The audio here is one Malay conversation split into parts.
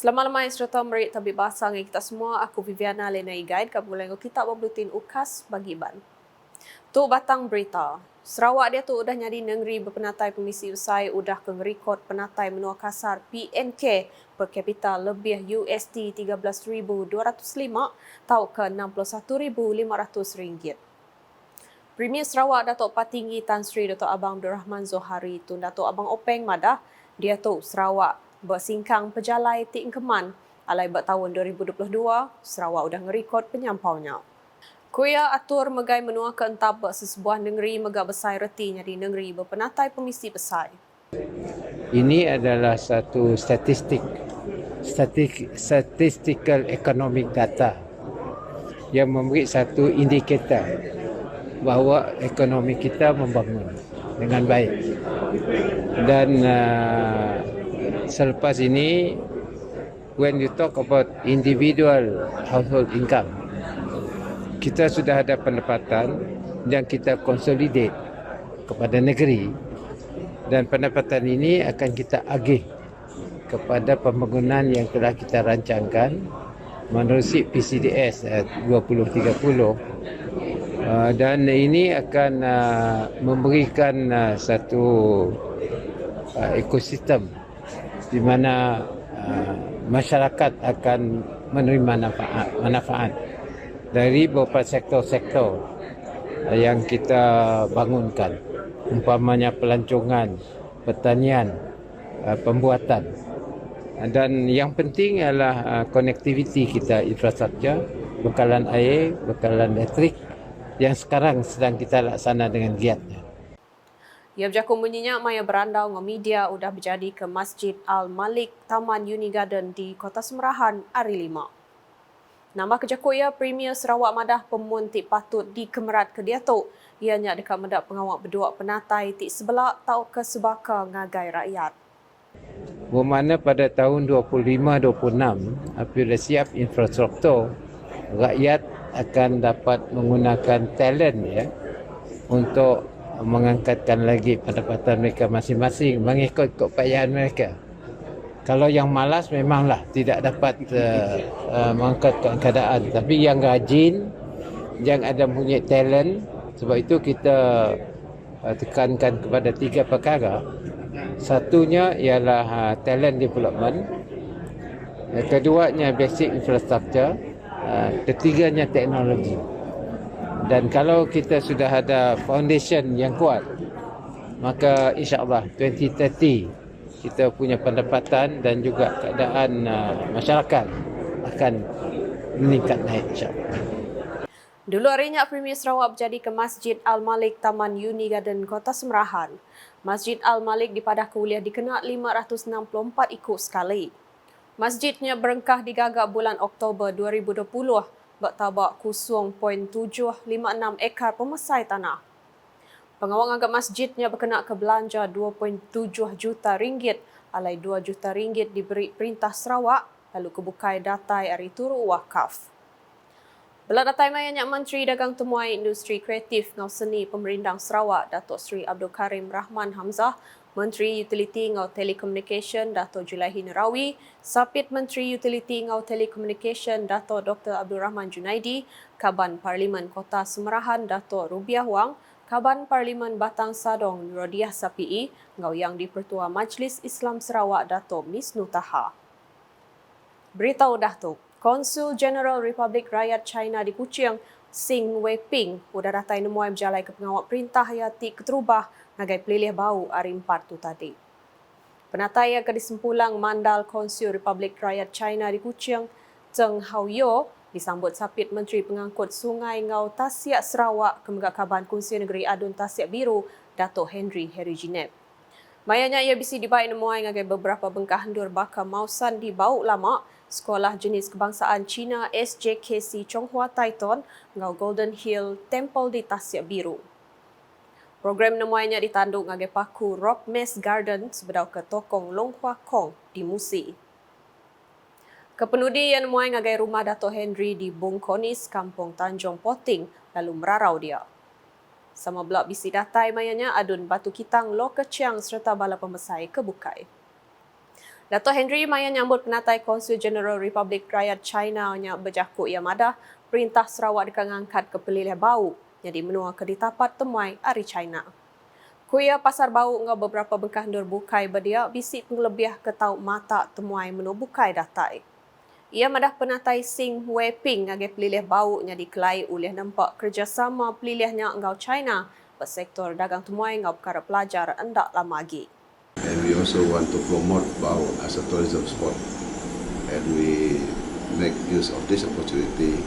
Selamat malam serta merik tabik bahasa dengan kita semua. Aku Viviana Lenai Guide. Kamu boleh kita buletin UKAS bagi ban. Tu batang berita. Sarawak dia tu udah nyadi negeri berpenatai Komisi Usai udah ke rekod penatai menua kasar PNK per kapita lebih USD 13,205 tau ke 61,500 ringgit. Premier Sarawak Datuk Patinggi Tan Sri Datuk Abang Abdul Rahman Zohari Tun Datuk Abang Openg Madah dia tu Sarawak bersingkang pejalai Tik Keman alai tahun 2022 Sarawak udah ngerekod penyampaunya. Kuya atur megai menua ke entap sesebuah negeri megak besar reti di negeri berpenatai pemisi besar. Ini adalah satu statistical economic data yang memberi satu indikator bahawa ekonomi kita membangun dengan baik. Dan selepas ini, when you talk about individual household income, kita sudah ada pendapatan yang kita consolidate kepada negeri, dan pendapatan ini akan kita agih kepada pembangunan yang telah kita rancangkan menerusi PCDS 2030, dan ini akan memberikan satu ekosistem di mana masyarakat akan menerima manfaat dari beberapa sektor-sektor yang kita bangunkan, umpamanya pelancongan, pertanian, pembuatan. Dan yang penting adalah konektiviti kita, infrastruktur, bekalan air, bekalan elektrik yang sekarang sedang kita laksana dengan giatnya. Ia berjakung bunyinya maya berandau dengan media udah berjadi ke Masjid Al-Malik Taman Uni Garden di Kota Semerahan hari 5. Nama kejakuya Premier Sarawak Madah Pemun Tik patut dikemerat ke dia tu. Ianya dekat mendak pengawak berdua penatai Tik Sebelak tau ke sebaka ngagai rakyat. Bermakna pada tahun 25-26, apabila siap infrastruktur, rakyat akan dapat menggunakan talent untuk mengangkatkan lagi pendapatan mereka masing-masing mengikut keupayaan mereka. Kalau yang malas memanglah tidak dapat mengangkatkan keadaan. Tapi yang rajin, yang ada punya talent, sebab itu kita tekankan kepada 3 perkara. Satunya ialah talent development. Keduanya basic infrastructure. Ketiganya teknologi. Dan kalau kita sudah ada foundation yang kuat, maka insya-Allah 2030 kita punya pendapatan dan juga keadaan masyarakat akan meningkat naik, insya-Allah. Dulu harinya Premier Sarawak berjadi ke Masjid Al-Malik Taman Uni Garden Kota Semerahan. Masjid Al-Malik dipadah ke uliah dikena 564 ikut sekali. Masjidnya berengkah digagak bulan Oktober 2020 bertabak 0.756 ekar pemesai tanah. Pengawal anggap masjidnya berkena ke belanja 2.7 juta ringgit, alai 2 juta ringgit diberi Perintah Sarawak, lalu kebukai datai hari turu wakaf. Belah datai mayanya Menteri Dagang Temuai Industri Kreatif ngau seni Pemerintah Sarawak Datuk Seri Abdul Karim Rahman Hamzah, Menteri Utiliti ngau Telekomunikasi Datuk Julaihi Nerawi, Sapit Menteri Utiliti ngau Telekomunikasi Datuk Dr. Abdul Rahman Junaidi, Kaban Parlimen Kota Semerahan Datuk Rubiah Wang, Kaban Parlimen Batang Sadong Rodiah Sapii, ngau yang di-Pertua Majlis Islam Sarawak Datuk Misnu Taha. Berita udah tu, Konsul Jeneral Republik Rakyat China di Kuching, Xing Weiping, udah datai nemuai berjalai ke pengawal perintah hayati keterubah ngagai pelilih bau hari 4 tu tadi. Penatai yang disempulang Mandal Konsul Republik Rakyat China di Kuching, Zheng Haoyo, disambut sapit Menteri Pengangkut Sungai Ngau Tasiak Sarawak Kemegak Kaban Kunsi Negeri Adun Tasiak Biru, Datuk Henry Heriginep. Mayanya ia bisi dibaik nemuai ngagai beberapa bengkah hendur bakar mausan di Bau Lama, Sekolah Jenis Kebangsaan Cina SJKC Chonghua Taiton, ngau Golden Hill Temple di Tasiak Biru. Program nemuainya ditanduk ngagai paku Rock Mess Garden sebedau ke Tokong Long Hua Kong di Musi. Kepenudi yang nemuai ngagai rumah Datuk Henry di Bung Konis, Kampung Tanjung Poting, lalu merarau dia. Sama blok bisi datai mayanya adun batu kitang lo keciang serta bala pembesai kebukai. Dato' Henry maya nyambut penatai Konsul Jeneral Republik Rakyat China nya berjakuk ia madah perintah Sarawak dekat ngangkat ke pelilih bau jadi menua ke ditapat temuai ari China. Kuya pasar bau ngau beberapa bengkah ndur bukai berdia bisik penglebih ke tau mata temuai menu bukai datai. Ia madah penatai Sing Weiping ngage pelilih bau nya dikelai oleh nampak kerjasama pelilihnya ngau China bersektor dagang temuai ngau perkara pelajar endak lama lagi. And we also want to promote Bau as a tourism spot, and we make use of this opportunity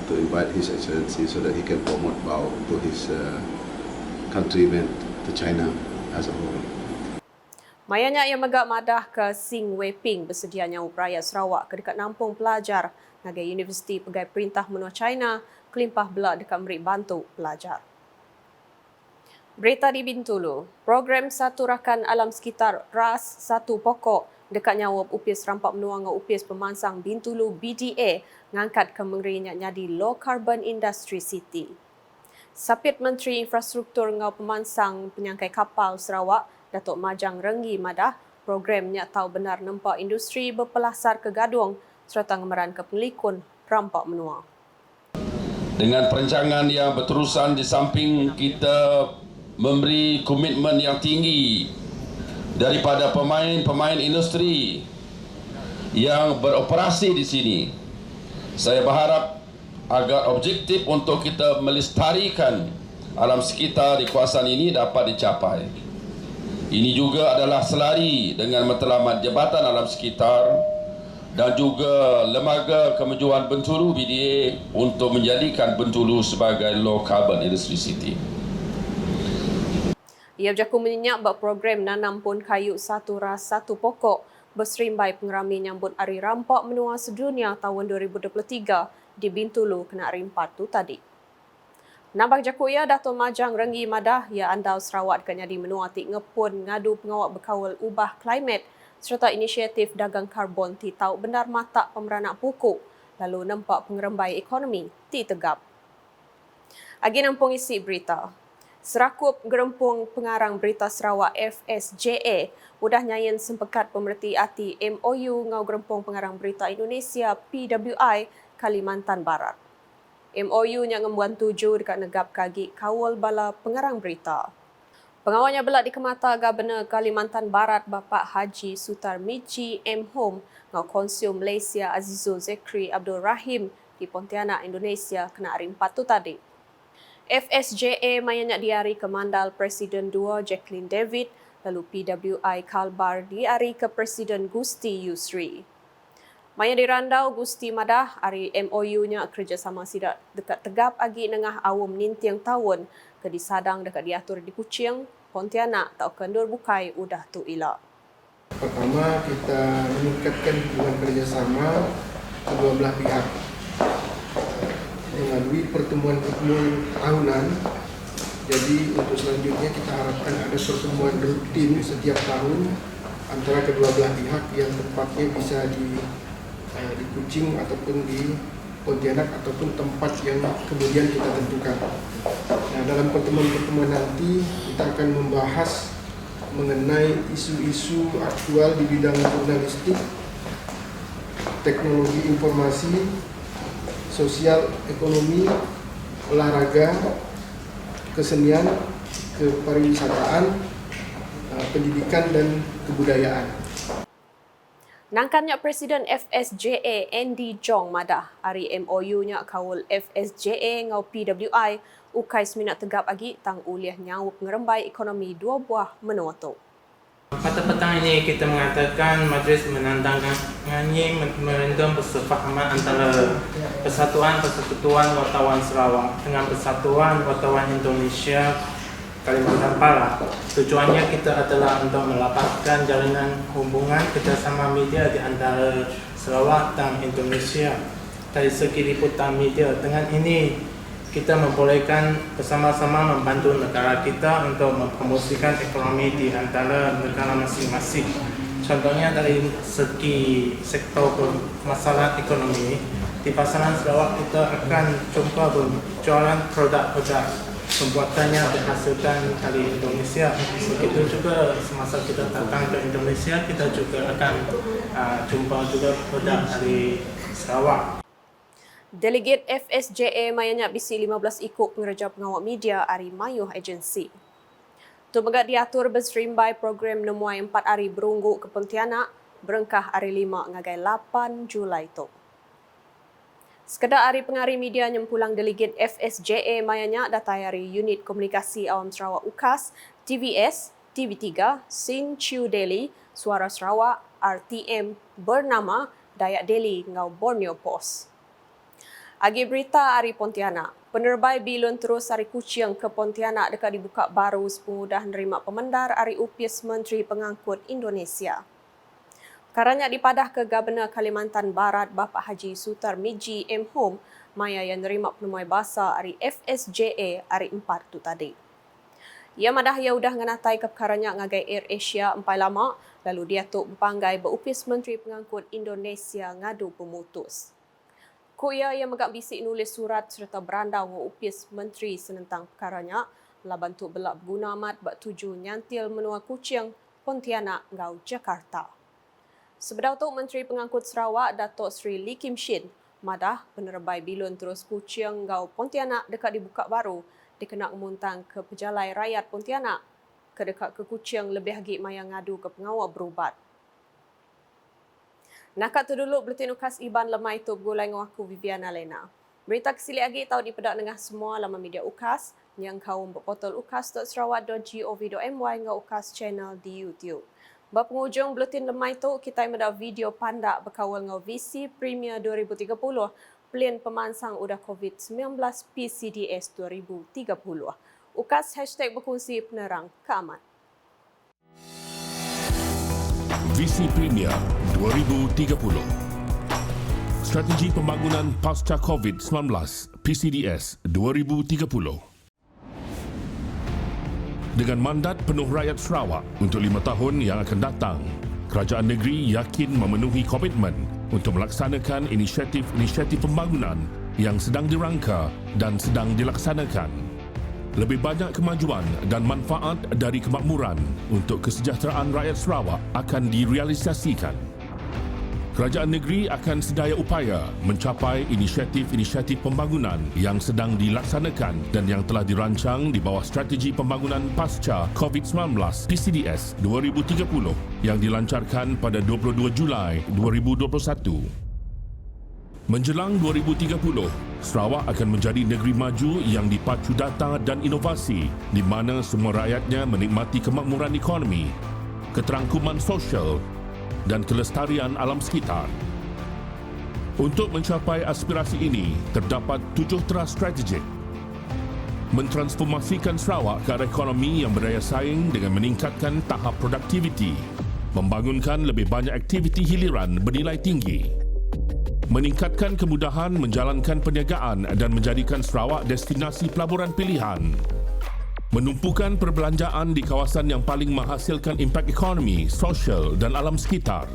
to invite His Excellency so that he can promote Bau to his countrymen, to China as a whole. Mayanya ia megak madah ke Sing Weiping bersedianya upaya Sarawak ke dekat nampung pelajar ngagai Universiti Pegai Perintah Menua China kelimpah belak dekat memberi bantu pelajar. Berita di Bintulu, program Satu Rakan Alam Sekitar RAS Satu Pokok dekat nyawab UPIS Rampak Menua ngau UPIS Pemansang Bintulu BDA ngangkat ke mengerinya jadi Low Carbon Industry City. Sapit Menteri Infrastruktur ngau Pemansang Penyangkai Kapal Sarawak Datuk Majang Renggi madah programnya tahu benar nampak industri berpelasar ke Gadung serta ngemeran ke Pelikun Rampak Menua. Dengan perancangan yang berterusan di samping kita memberi komitmen yang tinggi daripada pemain-pemain industri yang beroperasi di sini, saya berharap agar objektif untuk kita melestarikan alam sekitar di kawasan ini dapat dicapai. Ini juga adalah selari dengan matlamat Jabatan Alam Sekitar dan juga Lembaga Kemajuan Bintulu BDA untuk menjadikan Bintulu sebagai Low Carbon Industry City. Ia berjaku menyenyak bak program nanam pun kayu Satu Ras Satu Pokok berserimbai pengerami nyambut Hari Rampak Menua Sedunia tahun 2023 di Bintulu kena hari 4 tu tadi. Nambah jaku ia Dato' Majang Renggi madah ia andau Sarawak dekat jadi menua tik ngepun ngadu pengawal berkawal ubah klimat serta inisiatif dagang karbon ti tau benar mata pemeranak pokok lalu nampak pengerembai ekonomi ti tegap. Agi nampung isi berita. Serakup Gerempung Pengarang Berita Sarawak FSJA udah nyayin sempekat pemerhati hati MOU ngau Gerempung Pengarang Berita Indonesia PWI Kalimantan Barat. MOU nya ngembuan tuju dekat negap kagi kawal bala pengarang berita. Pengawalnya belak di Kemata Gubernur Kalimantan Barat Bapak Haji Sutar Miji M. Hom ngau Konsul Malaysia Azizul Zekri Abdul Rahim di Pontianak Indonesia kena hari 4 tu tadi. FSJA mayanya diari ke Mandal Presiden 2 Jacqueline David lalu PWI Kalbar diari ke Presiden Gusti Yusri. Maya dirandau Gusti Madah hari MOU-nya kerjasama sidak dekat tegap agi nengah awam nintiang tahun ke disadang dekat diatur di Kuching, Pontianak atau Kendur Bukai udah tu ila. Pertama, kita meningkatkan hubungan kerjasama kedua belah pihak melalui pertemuan-pertemuan tahunan. Jadi untuk selanjutnya kita harapkan ada pertemuan rutin setiap tahun antara kedua belah pihak yang tempatnya bisa di Kuching ataupun di Pontianak ataupun tempat yang kemudian kita tentukan. Nah, dalam pertemuan-pertemuan nanti kita akan membahas mengenai isu-isu aktual di bidang jurnalistik, teknologi informasi, sosial, ekonomi, olahraga, kesenian, kepariwisataan, pendidikan dan kebudayaan. Nangkannya Presiden FSJA Andy Jong madah hari MOU-nya kawal FSJA ngau PWI ukai seminat tegap agi tang uliah nyawuk ngerembai ekonomi dua buah menua tu. Pada petang ini kita mengatakan majlis menandatangani memorandum persefahaman antara Persatuan Wartawan Sarawak dengan Persatuan Wartawan Indonesia Kalimantan Barat. Tujuannya kita adalah untuk melapangkan jalinan hubungan kerjasama media di antara Sarawak dan Indonesia dari segi liputan media. Dengan ini kita membolehkan bersama-sama membantu negara kita untuk mempromosikan ekonomi di antara negara masing-masing. Contohnya dari segi sektor masalah ekonomi, di pasaran Sarawak kita akan cuba berjualan produk-produk pembuatannya dihasilkan dari Indonesia. Begitu juga semasa kita datang ke Indonesia, kita juga akan jumpa juga produk dari Sarawak. Delegate FSJA Mayanyak bisi 15 ikut pengerja pengawal media Ari Mayuh Agensi. Tu megak diatur berserimbai program nemuai 4 hari berunggu ke Pontianak berengkah hari 5 ngagai 8 Julai tu. Sekedar hari pengari media nyempulang delegate FSJA Mayanyak datai hari Unit Komunikasi Awam Sarawak UKAS, TVS, TV3, Sin Chiu Daily, Suara Sarawak, RTM bernama Dayak Daily ngau Borneo Post. Agi berita hari Pontianak, penerbai bilun terus hari Kuching ke Pontianak dekat dibuka baru sepengudah nerima pemendar hari UPIS Menteri Pengangkut Indonesia. Karanya dipadah ke Gubernur Kalimantan Barat Bapak Haji Sutar Miji M. Hom, maya yang nerima penemuai bahasa hari FSJA hari 4 tu tadi. Ia madah ia udah nganatai ke perkaranya ngagai Air Asia empai lama, lalu dia tuk berpanggai berupis Menteri Pengangkut Indonesia ngadu pemutus. Kuya yang megak bisik nulis surat serta berandau upis Menteri senentang perkaranya, laban tu belak berguna amat bak tuju nyantil menua Kuching, Pontianak ngau Jakarta. Sebedau tu Menteri Pengangkut Sarawak Datuk Seri Lee Kim Shin madah penerbai bilun terus Kuching ngau Pontianak dekat dibuka baru dikenak muntang ke pejalai rakyat Pontianak ke dekat ke Kuching lebih lagi maya ngadu ke pengawal berubat. Nakat tu dulu Buletin UKAS Iban lemai tu bergulai dengan aku Viviana Lena. Berita kesili lagi tahu di pedak dengan semua laman media UKAS yang kaum berportal ukas.sarawak.gov.my dengan UKAS channel di YouTube. Berpenghujung Buletin lemai tu kita ada video pandak berkawal dengan VC Premier 2030 pelin pemansang udah COVID-19 PCDS 2030. UKAS #berkongsi penerang keamat. Visi Premier 2030. Strategi Pembangunan Pasca COVID-19 PCDS 2030. Dengan mandat penuh rakyat Sarawak untuk 5 tahun yang akan datang, kerajaan negeri yakin memenuhi komitmen untuk melaksanakan inisiatif-inisiatif pembangunan yang sedang dirangka dan sedang dilaksanakan. Lebih banyak kemajuan dan manfaat dari kemakmuran untuk kesejahteraan rakyat Sarawak akan direalisasikan. Kerajaan negeri akan sedaya upaya mencapai inisiatif-inisiatif pembangunan yang sedang dilaksanakan dan yang telah dirancang di bawah Strategi Pembangunan Pasca COVID-19 PCDS 2030 yang dilancarkan pada 22 Julai 2021. Menjelang 2030, Sarawak akan menjadi negeri maju yang dipacu data dan inovasi di mana semua rakyatnya menikmati kemakmuran ekonomi, keterangkuman sosial dan kelestarian alam sekitar. Untuk mencapai aspirasi ini, terdapat 7 teras strategik. Mentransformasikan Sarawak ke arah ekonomi yang berdaya saing dengan meningkatkan tahap produktiviti, membangunkan lebih banyak aktiviti hiliran bernilai tinggi, meningkatkan kemudahan menjalankan perniagaan dan menjadikan Sarawak destinasi pelaburan pilihan, menumpukan perbelanjaan di kawasan yang paling menghasilkan impak ekonomi, sosial dan alam sekitar,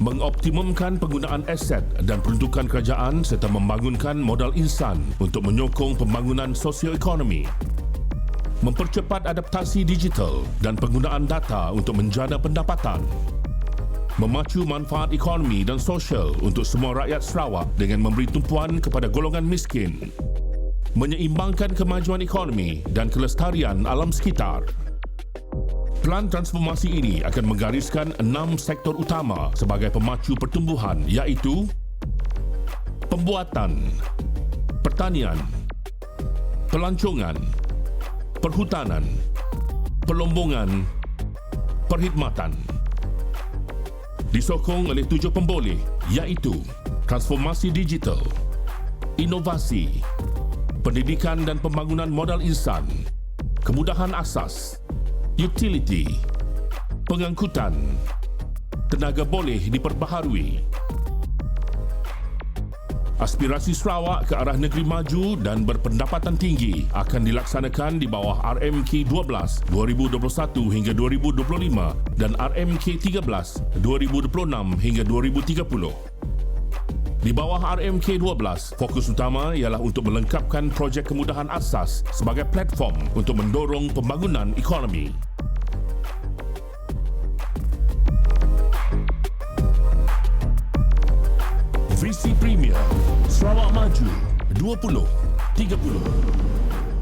mengoptimumkan penggunaan aset dan peruntukan kerajaan serta membangunkan modal insan untuk menyokong pembangunan sosioekonomi, mempercepat adaptasi digital dan penggunaan data untuk menjana pendapatan, memacu manfaat ekonomi dan sosial untuk semua rakyat Sarawak dengan memberi tumpuan kepada golongan miskin, menyeimbangkan kemajuan ekonomi dan kelestarian alam sekitar. Pelan transformasi ini akan menggariskan 6 sektor utama sebagai pemacu pertumbuhan iaitu pembuatan, pertanian, pelancongan, perhutanan, pelombongan, perkhidmatan. Disokong oleh 7 pemboleh iaitu transformasi digital, inovasi, pendidikan dan pembangunan modal insan, kemudahan asas, utility, pengangkutan, tenaga boleh diperbaharui. Aspirasi Sarawak ke arah negeri maju dan berpendapatan tinggi akan dilaksanakan di bawah RMK 12 2021 hingga 2025 dan RMK 13 2026 hingga 2030. Di bawah RMK 12, fokus utama ialah untuk melengkapkan projek kemudahan asas sebagai platform untuk mendorong pembangunan ekonomi. Visi Premier Sarawak Maju 2030.